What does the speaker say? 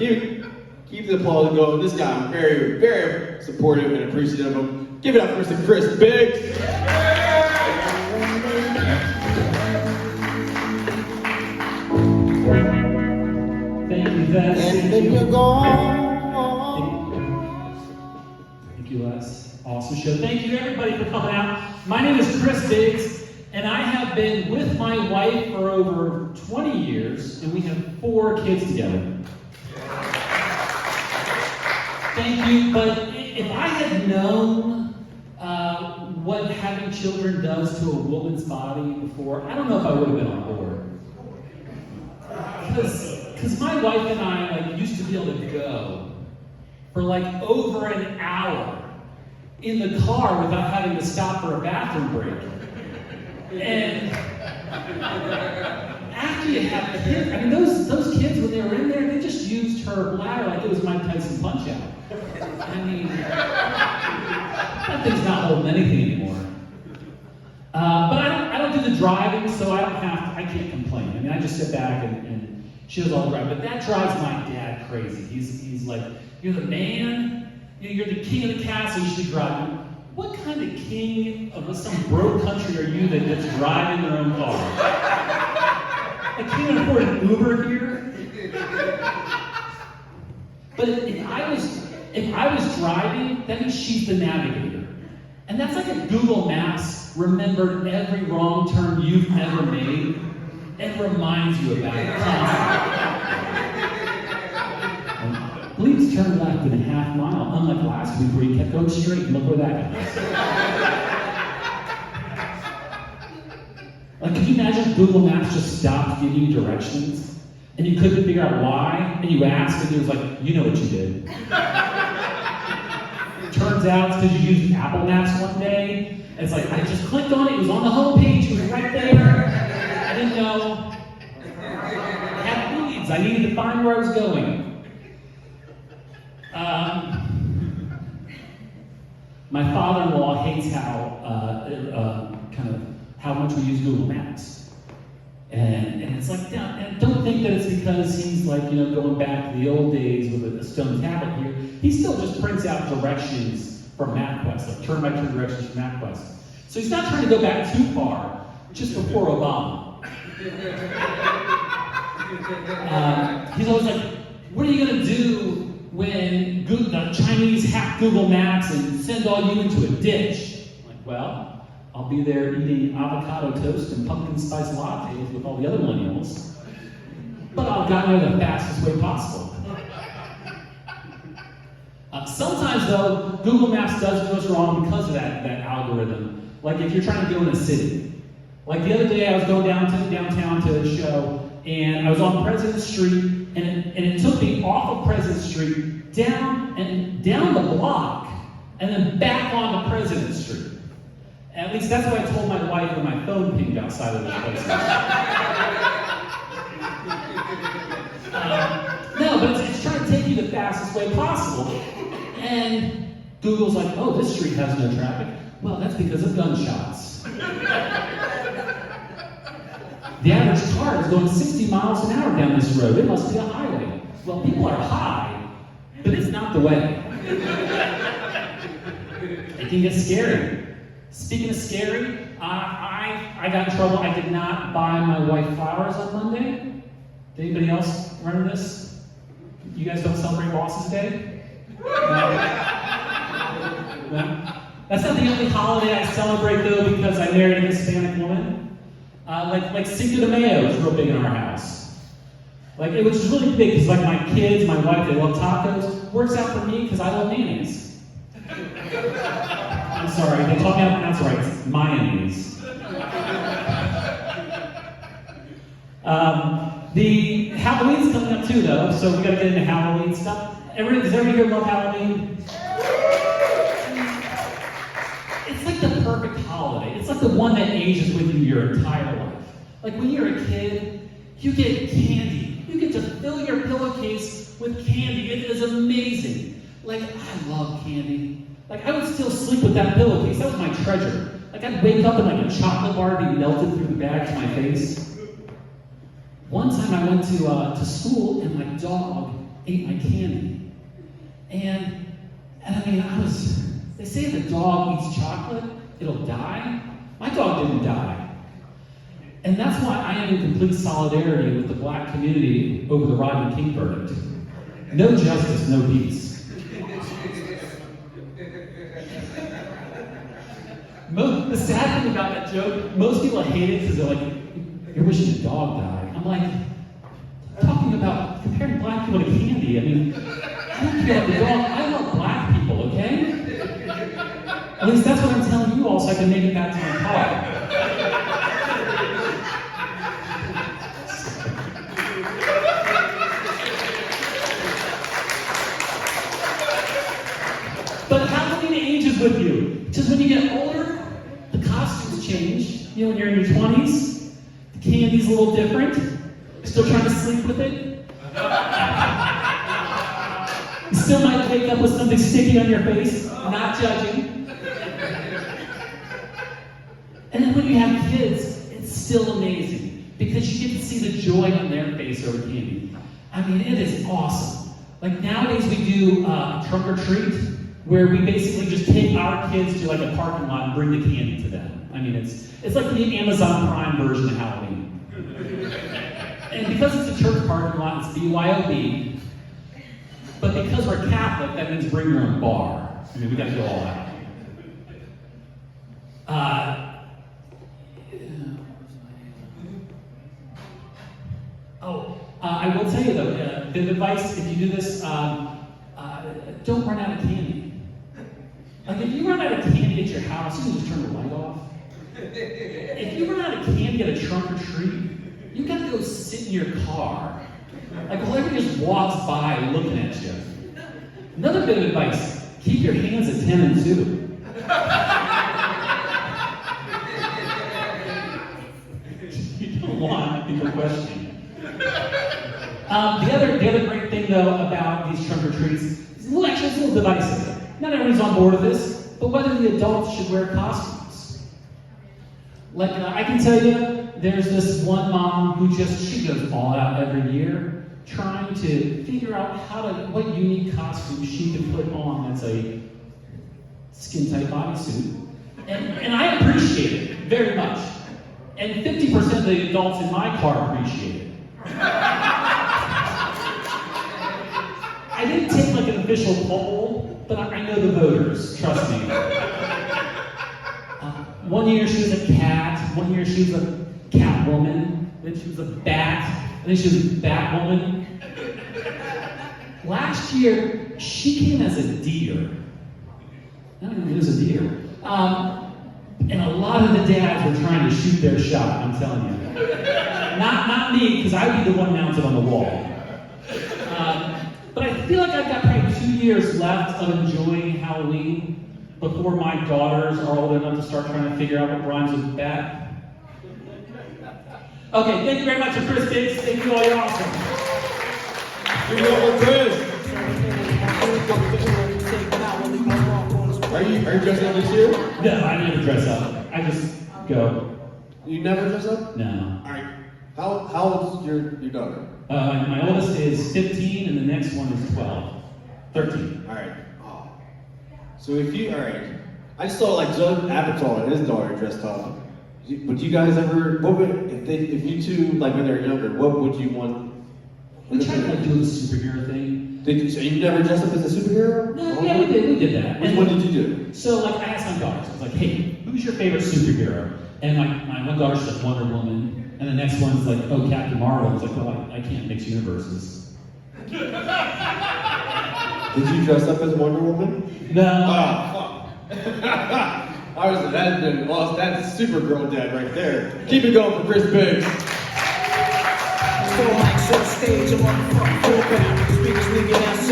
Keep the applause going. This guy, I'm very, very supportive and appreciative of him. Give it up for Mr. Chris Biggs. Thank you, Vess. And then you're gone. Thank you, Les. Awesome show. Thank you, everybody, for coming out. My name is Chris Biggs, and I have been with my wife for over 20 years, and we have 4 kids together. Thank you, but if I had known what having children does to a woman's body before, I don't know if I would have been on board. Because my wife and I used to be able to go for over an hour in the car without having to stop for a bathroom break. And after you have kids, I mean, those kids, when they were in there, they just used her bladder like it was Mike Tyson Punch-Out. I mean, that thing's not holding anything anymore. But I don't do the driving, so I can't complain. I mean, I just sit back and she does all the driving. But that drives my dad crazy. He's like, you're the man, you're the king of the castle, you should be driving. What kind of king of some broke country are you that's driving their own car? I can't afford an Uber here. But if I was driving, that means she's the navigator. And that's like a Google Maps remembered every wrong turn you've ever made and reminds you about it constantly. Please turn left in a half mile, unlike last week where you kept going straight and look where that got us. Could you imagine if Google Maps just stopped giving you directions and you couldn't figure out why, and you asked and it was like, you know what you did. Turns out it's because you used Apple Maps one day. It's like, I just clicked on it, it was on the home page, it was right there. I didn't know. I had leads, I needed to find where I was going. My father-in-law hates how much we use Google Maps. And it's like, and don't think that it's because he's going back to the old days with a stone tablet here. He still just prints out directions from MapQuest, like turn-by-turn directions from MapQuest. So he's not trying to go back too far, just before Obama. He's always like, what are you going to do when the Chinese hack Google Maps and send all you into a ditch? I'm like, well, I'll be there eating avocado toast and pumpkin spice lattes with all the other millennials. But I'll get there the fastest way possible. Sometimes, though, Google Maps does do us wrong because of that algorithm. Like if you're trying to go in a city. Like the other day, I was going downtown to a show, and I was on President Street, and it took me off of President Street, down the block, and then back onto President Street. At least that's what I told my wife when my phone pinged outside of the place. No, but it's trying to take you the fastest way possible. And Google's like, oh, this street has no traffic. Well, that's because of gunshots. The average car is going 60 miles an hour down this road. It must be a highway. Well, people are high, but it's not the way. It can get scary. Speaking of scary, I got in trouble. I did not buy my wife flowers on Monday. Did anybody else remember this? You guys don't celebrate Bosses Day? No? That's not the only holiday I celebrate, though, because I married a Hispanic woman. Like Cinco de Mayo is real big in our house. It was really big because my kids, my wife, they love tacos. Works out for me because I love mayonnaise. I'm sorry, they taught me how to pronounce it right. It's mayonnaise. The Halloween's coming up too, though, so we gotta get into Halloween stuff. Does everybody here love Halloween? It's like the perfect holiday. It's like the one that ages with you your entire life. Like when you're a kid, you get candy. You get to fill your pillowcase with candy. It is amazing. I love candy. I would still sleep with that pillowcase. That was my treasure. I'd wake up and a chocolate bar would be melted through the bag to my face. One time I went to school and my dog ate my candy. And I mean, they say if a dog eats chocolate, it'll die. My dog didn't die. And that's why I am in complete solidarity with the black community over the Rodney King verdict. No justice, no peace. The sad thing about that joke, most people hate it because they're like, you're wishing a dog died. I'm like, talking about comparing black people to candy. I mean, I don't care about the dog. I love black people, okay? At least that's what I'm telling you all so I can make it back to my car. But Halloween ages with you. Because when you get older, the costumes change. You know, when you're in your 20s, the candy's a little different. You're still trying to sleep with it. You still might wake up with something sticky on your face. Not judging. And then when you have kids, it's still amazing. Because you get to see the joy on their face over candy. I mean, it is awesome. Like nowadays we do trunk or treat, where we basically just take our kids to like a parking lot and bring the candy to them. I mean, it's like the Amazon Prime version of Halloween. And because it's a church parking lot, it's BYOB. But because we're Catholic, that means bring your own bar. I mean, we got to go all out. I will tell you though, the advice, if you do this, don't run out of candy. Like if you run out of candy at your house, you can just turn the light off. If you run out of candy at a trunk or treat, you gotta go sit in your car. Like whoever just walks by looking at you. Another bit of advice, keep your hands at 10 and 2. You don't want people questioning. The other great thing though about these trunk or treats is it's a little divisive. Not everyone's on board with this, but whether the adults should wear costumes. Like I can tell you, there's this one mom who she goes all out every year trying to figure out what unique costume she can put on that's a skin-tight bodysuit. And I appreciate it very much. And 50% of the adults in my car appreciate it. I didn't take like an official poll, but I know the voters, trust me. One year she was a cat, one year she was a cat woman, then she was a bat, and then she was a bat woman. Last year, she came as a deer. I don't know, it was a deer. And a lot of the dads were trying to shoot their shot, I'm telling you. Not me, because I'd be the one mounted on the wall. But I feel like I've got probably 2 years left of enjoying Halloween before my daughters are old enough to start trying to figure out what rhymes with bat. Okay, thank you very much to Chris Biggs. Thank you all, you're awesome. Give it up for Chris. Are you dressing up this year? No, I never dress up. I just go. You never dress up? No. All right. How old's your daughter? My oldest is 15 and the next one is 13. All right. Oh. So all right. I saw like Judd Apatow and his daughter dressed up. Would you guys ever, if you two, like when they're younger, what would you want? We tried to like do the superhero thing. So you never dressed up as a superhero? No, yeah, we did that. Which one did you do? So like I asked my daughters, I was like, hey, who's your favorite superhero? And my one daughter said Wonder Woman. And the next one's like, oh, Captain Marvel. It's like, well, I can't mix universes. Did you dress up as Wonder Woman? No. Oh, fuck. That's been lost. That's Supergirl dead right there. Keep it going for Chris Biggs. So mics on stage, I'm on the front, full back. Speakers nigga, that's